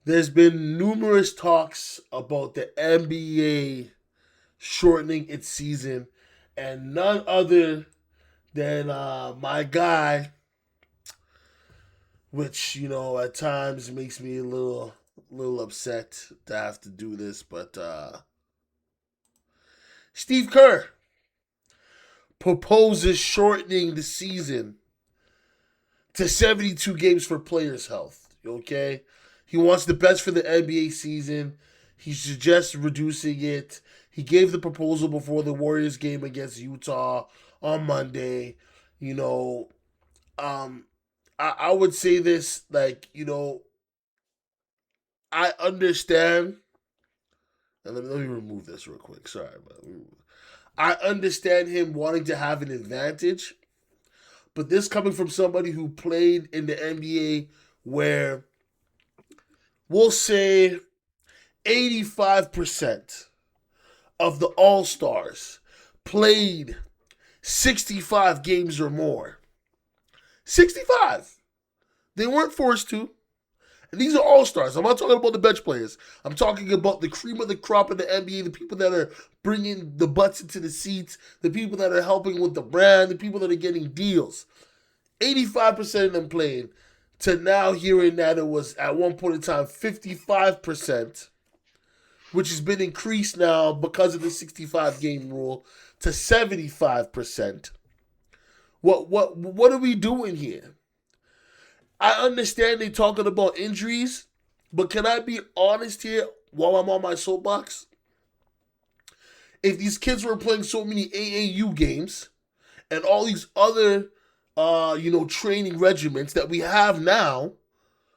there's been numerous talks about the NBA shortening its season, and none other than my guy, which at times makes me a little upset to have to do this, but Steve Kerr proposes shortening the season to 72 games for players' health. Okay, he wants the best for the NBA season. He suggests reducing it. He gave the proposal before the Warriors game against Utah on Monday. You know, um, I would say this like I understand. And let me remove this real quick. Sorry, but I understand him wanting to have an advantage, but this coming from somebody who played in the NBA where we'll say 85% of the All Stars played 65 games or more. 65. They weren't forced to. And these are all stars. I'm not talking about the bench players. I'm talking about the cream of the crop of the NBA, the people that are bringing the butts into the seats, the people that are helping with the brand, the people that are getting deals. 85% of them playing, to now hearing that it was at one point in time 55%, which has been increased now because of the 65 game rule to 75%. What are we doing here? I understand they talking about injuries, but can I be honest here while I'm on my soapbox? If these kids were playing so many AAU games and all these other training regiments that we have now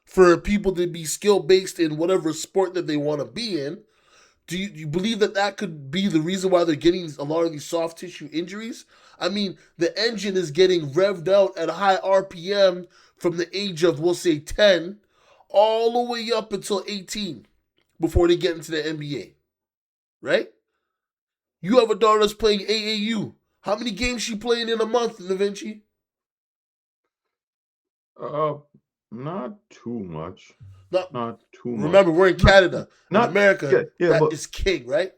for people to be skill based in whatever sport that they want to be in, do you believe that that could be the reason why they're getting a lot of these soft tissue injuries? I mean, the engine is getting revved out at a high RPM from the age of, we'll say, 10 all the way up until 18 before they get into the NBA, right? You have a daughter that's playing AAU. How many games she playing in a month, Da Vinci? Uh, not too much. Not Not too much. Remember, we're in Not Canada. In not America, yeah, yeah, that but is king, right?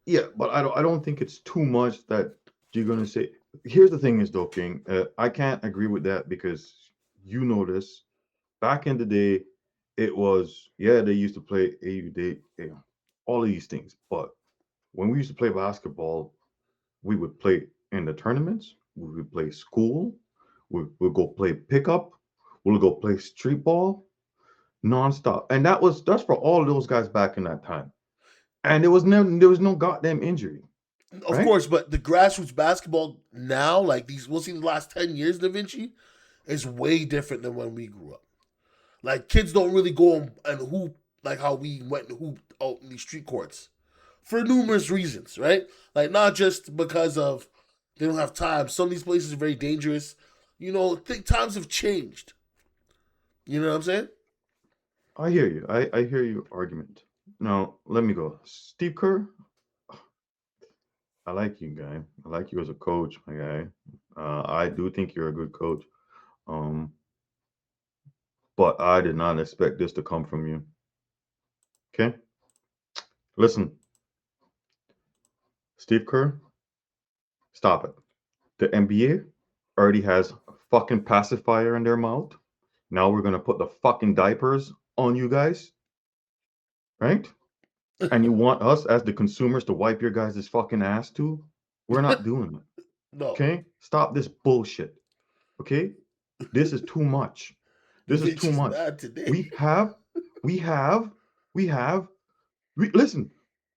yeah, but I don't think it's too much that you're gonna say. Here's the thing is though, King. I can't agree with that because you know this. Back in the day, it was yeah they used to play AU day, yeah, all of these things. But when we used to play basketball, we would play in the tournaments. We would play school. We would go play pickup. We'll go play street ball nonstop, and that's for all of those guys back in that time. And there was no goddamn injury, Of right? course, but the grassroots basketball now, like these, we'll see the last 10 years, Da Vinci, is way different than when we grew up. Like, kids don't really go and hoop like how we went and hooped out in these street courts for numerous reasons, right? Like, not just because of they don't have time. Some of these places are very dangerous. Times have changed. You know what I'm saying? I hear you. I hear your argument. Now let me go. Steve Kerr, I like you, guy. I like you as a coach, my guy. I do think you're a good coach. Um, but I did not expect this to come from you. Okay, listen, Steve Kerr, stop it. The NBA already has a fucking pacifier in their mouth. Now we're gonna put the fucking diapers on you guys, right? And you want us as the consumers to wipe your guys' fucking ass too? We're not doing it. No. Okay? Stop this bullshit. Okay? This is too much. Da This is too Vinci's much. mad today. We have, we have, we have. Listen,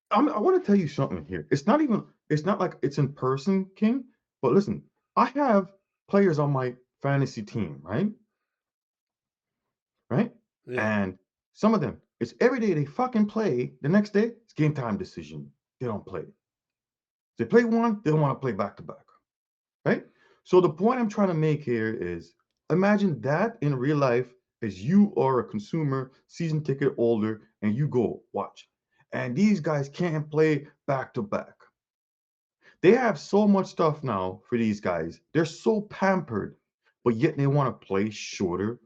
I want to tell you something here. It's not like it's in person, King. But listen, I have players on my fantasy team, right? Right? Yeah. And some of them, it's every day they fucking play. The next day, it's game time decision. They don't play. They play one, they don't want to play back to back. Right? So the point I'm trying to make here is imagine that in real life as you are a consumer, season ticket holder, and you go watch. And these guys can't play back to back. They have so much stuff now for these guys. They're so pampered, but yet they want to play shorter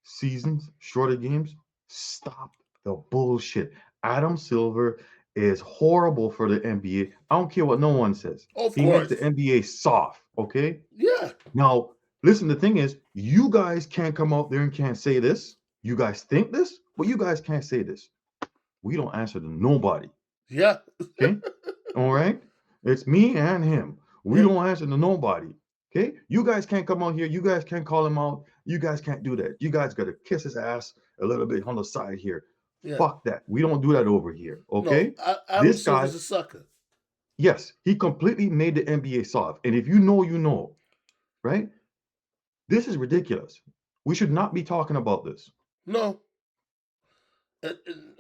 seasons, shorter games. Stop the bullshit. Adam Silver is horrible for the NBA. I don't care what no one says. Of He makes the course. NBA soft, okay? Yeah. Now, listen, the thing is, you guys can't come out there and can't say this. You guys think this, but you guys can't say this. We don't answer to nobody, Yeah. okay? All right? It's me and him. We Yeah. don't answer to nobody. Okay? You guys can't come out here. You guys can't call him out. You guys can't do that. You guys got to kiss his ass a little bit on the side here. Yeah. Fuck that. We don't do that over here. Okay? No, Adam This guy, Silver's a sucker. yes, he completely made the NBA soft. And if you know, you know, right? This is ridiculous. We should not be talking about this. No.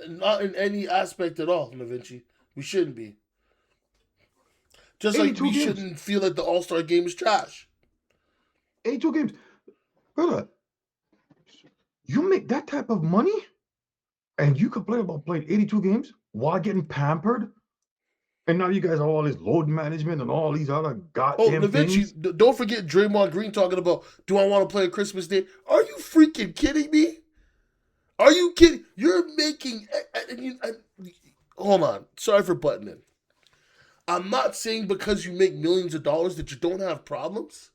Not in any aspect at all, Da Vinci. We shouldn't be. Just like 82 we games. shouldn't feel like the All-Star game is trash. 82 games. Brother, you make that type of money and you complain about playing 82 games while getting pampered? And now you guys have all this load management and all these other Oh, goddamn Da Vinci, things. don't forget Draymond Green talking about, do I want to play on Christmas Day? Are you freaking kidding me? Are you kidding? You're making... hold on. Sorry for butting in. I'm not saying because you make millions of dollars that you don't have problems.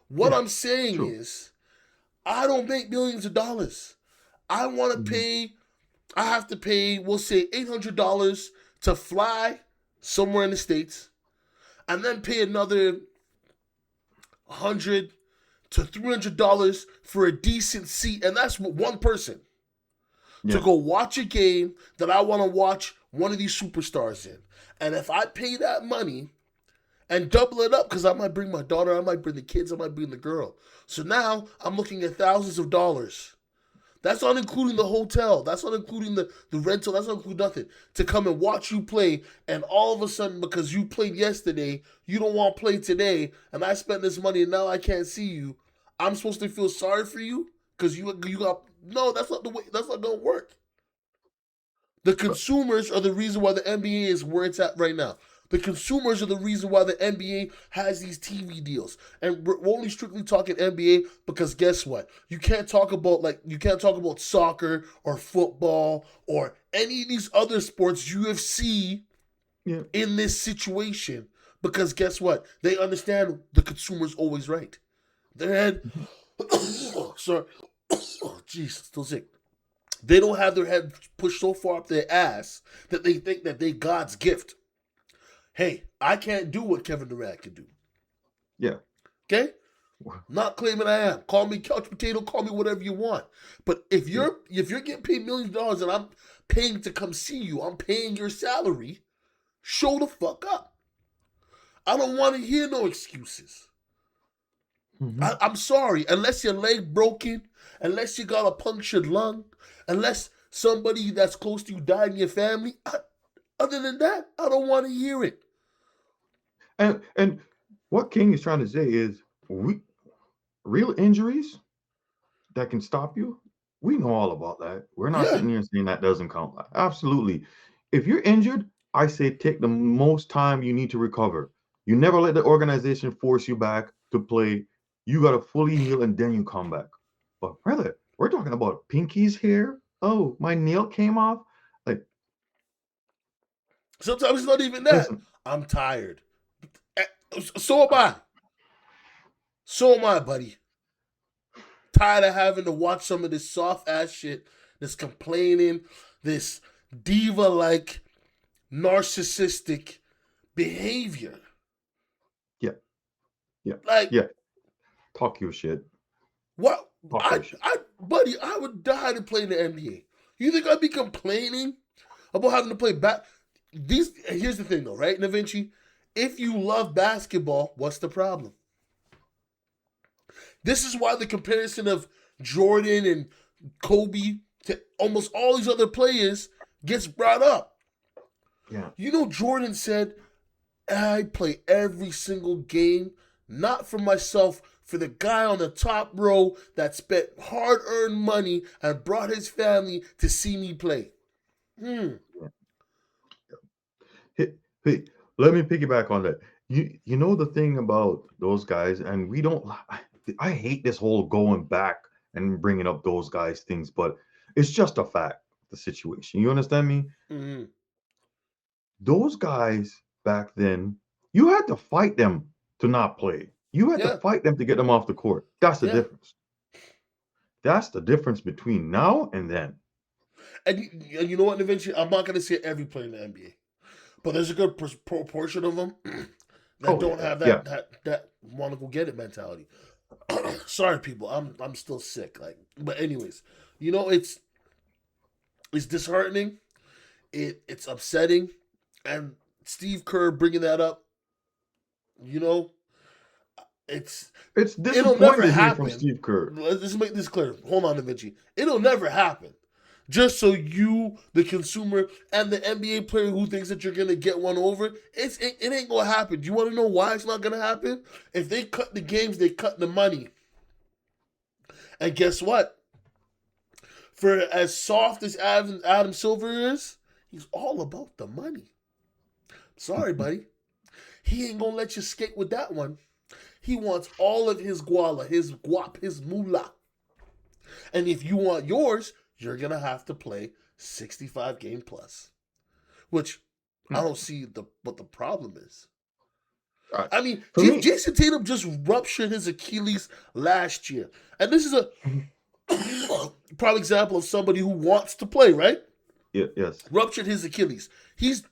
What Yeah, I'm saying true. is, I don't make millions of dollars. I want to pay, I have to pay, we'll say $800 to fly somewhere in the States, and then pay another $100 to $300 for a decent seat, and that's one person to Yeah. go watch a game that I want to watch one of these superstars in. And if I pay that money and double it up, because I might bring my daughter, I might bring the kids, I might bring the girl. So now I'm looking at thousands of dollars. That's not including the hotel. That's not including the rental. That's not including nothing. To come and watch you play, and all of a sudden, because you played yesterday, you don't want to play today, and I spent this money and now I can't see you. I'm supposed to feel sorry for you because you got... No, that's not the way. That's not gonna work. The consumers are the reason why the NBA is where it's at right now. The consumers are the reason why the NBA has these TV deals. And we're only strictly talking NBA because guess what? You can't talk about soccer or football or any of these other sports, UFC, Yeah. in this situation. Because guess what? They understand the consumer's always right. Their head... sorry. Oh, jeez, still sick. They don't have their head pushed so far up their ass that they think that they God's gift. Hey, I can't do what Kevin Durant can do. Yeah. Okay? Not claiming I am. Call me couch potato, call me whatever you want. But if you're getting paid millions of dollars and I'm paying to come see you, I'm paying your salary, show the fuck up. I don't want to hear no excuses. I'm sorry, unless your leg broken, unless you got a punctured lung, unless somebody that's close to you died in your family, other than that, I don't want to hear it. And what King is trying to say is real injuries that can stop you. We know all about that. We're not Yeah. sitting here saying that doesn't count. Absolutely. If you're injured, I say take the most time you need to recover. You never let the organization force you back to play. You got to fully heal and then you come back. But brother, we're talking about pinkies here. Oh, my nail came off. Like, Sometimes it's not even that. listen, I'm tired. So am I. So am I, buddy. Tired of having to watch some of this soft ass shit, this complaining, this diva like narcissistic behavior. yeah, yeah, Like, yeah. Talk your shit. what? Talk your shit. Buddy, I would die to play in the NBA. You think I'd be complaining about having to play back? Here's the thing, though, right, Da Vinci? If you love basketball, what's the problem? This is why the comparison of Jordan and Kobe to almost all these other players gets brought up. Yeah. You know, Jordan said, I play every single game, not for myself, for the guy on the top row that spent hard-earned money and brought his family to see me play. Hey, let me piggyback on that. You know the thing about those guys, and we don't. I hate this whole going back and bringing up those guys things, but it's just a fact. the situation. You understand me? Mm-hmm. Those guys back then, you had to fight them to not play. You had to Yeah, fight them to get them off the court. That's the yeah. difference. That's the difference between now and then. And you know what? Eventually, I'm not going to say every player in the NBA, but there's a good proportion of them that Oh don't yeah, have yeah. that want to go get it mentality. Sorry, people. I'm still sick. Like, but anyways, you know, it's disheartening. It's upsetting, and Steve Kerr bringing that up. You know, it's It's it'll disappointing never to hear from happen. Steve Kerr. Let's make this clear. Hold on, Da Vinci. It'll never happen. Just so you, the consumer, and the NBA player who thinks that you're gonna get one over, it ain't gonna happen. Do you want to know why it's not gonna happen? If they cut the games, they cut the money. And guess what? For as soft as Adam Silver is, he's all about the money. Sorry, buddy. He ain't gonna let you skate with that one. He wants all of his guala, his guap, his moolah. And if you want yours, you're gonna have to play 65 game plus. Which I don't see what the problem is. Uh, I mean, For me, Jason Tatum just ruptured his Achilles last year. And this is a Mhm. prime example of somebody who wants to play, right? Yeah, yes. Ruptured his Achilles. He's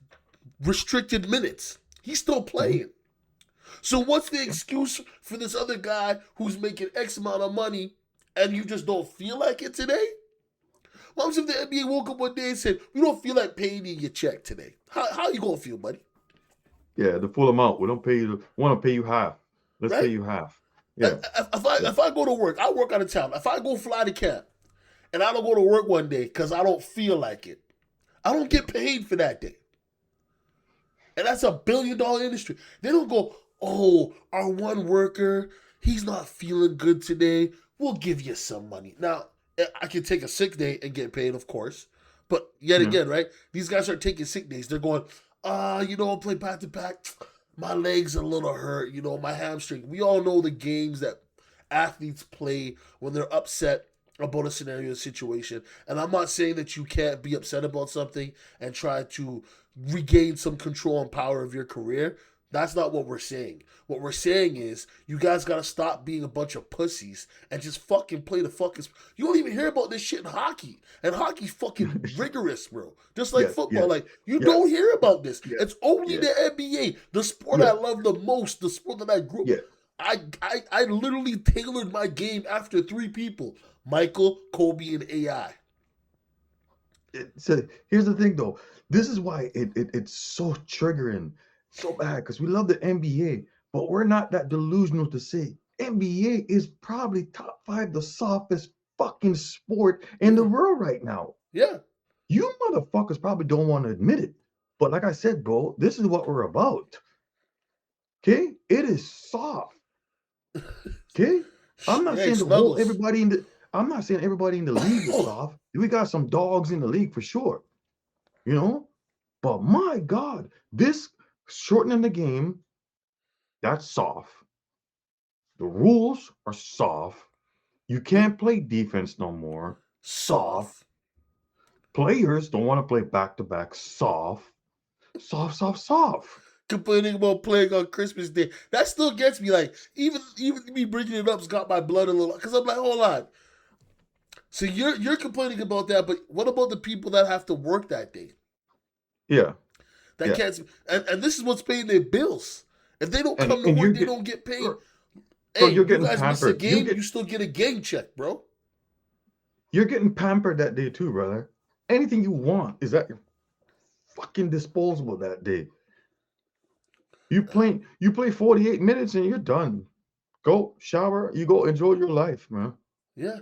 restricted minutes. He's still playing. So what's the excuse for this other guy who's making X amount of money and you just don't feel like it today? What if the NBA woke up one day and said, we don't feel like paying you your check today? How you gonna feel, buddy? Yeah, the full amount. We don't pay you. Want to pay you half. Let's pay Right? you half. Yeah, yeah. If I go to work, I work out of town. If I go fly to camp and I don't go to work one day because I don't feel like it, I don't get paid for that day. And that's $1 billion industry. They don't go, oh, our one worker, he's not feeling good today. We'll give you some money. Now, I can take a sick day and get paid, of course. But yet Yeah. again, right? These guys are taking sick days. They're going, I'll play back to back. My leg's a little hurt, my hamstring. We all know the games that athletes play when they're upset about a scenario situation. And I'm not saying that you can't be upset about something and try to regain some control and power of your career. That's not what we're saying. What we're saying is you guys gotta stop being a bunch of pussies and just fucking play the fucking. You don't even hear about this shit in hockey, and hockey's fucking rigorous, bro. Just like Yes, football, yes, like you yes, don't hear about this. yes, It's only yes, the NBA, the sport I yes, love the most, the sport that I grew. yes. I literally tailored my game after 3 people: Michael, Kobe, and AI. So here's the thing, though. This is why it's so triggering, so bad, because we love the NBA, but we're not that delusional to say NBA is probably top 5 the softest fucking sport in the world right now. Yeah. You motherfuckers probably don't want to admit it, but like I said, bro, this is what we're about. Okay, it is soft. Okay, I'm not Hey, saying the whole Snuggles. everybody in the. I'm not saying everybody in the league is soft. We got some dogs in the league for sure. You know, but my God, this shortening the game, that's soft. The rules are soft. You can't play defense no more. Soft. Soft. Players don't want to play back to back. Soft. Soft, soft, soft. Complaining about playing on Christmas Day. That still gets me. Like, even me bringing it up's got my blood a little. Because I'm like, hold on. So you're complaining about that, but what about the people that have to work that day? Yeah, That yeah. can't. And this is what's paying their bills. If they don't come to And work, you're they getting don't get paid. so Hey, you're you getting guys miss a pampered. game, you still get a gang check, bro. You're getting pampered that day too, brother. Anything you want is at your fucking disposable that day. You play 48 minutes and you're done. Go shower, you go enjoy your life, man. Yeah,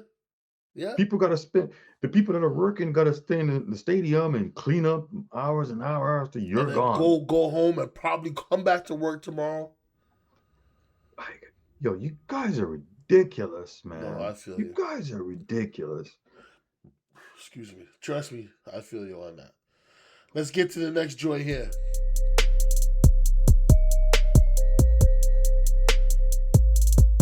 yeah. People gotta spend the people that are working gotta stay in the stadium and clean up hours and hours till And you're then gone. go home and probably come back to work tomorrow. Like, yo, you guys are ridiculous, No, I man. feel You you. guys are ridiculous. Excuse me. Trust me, I feel you on that. Let's get to the next joint here.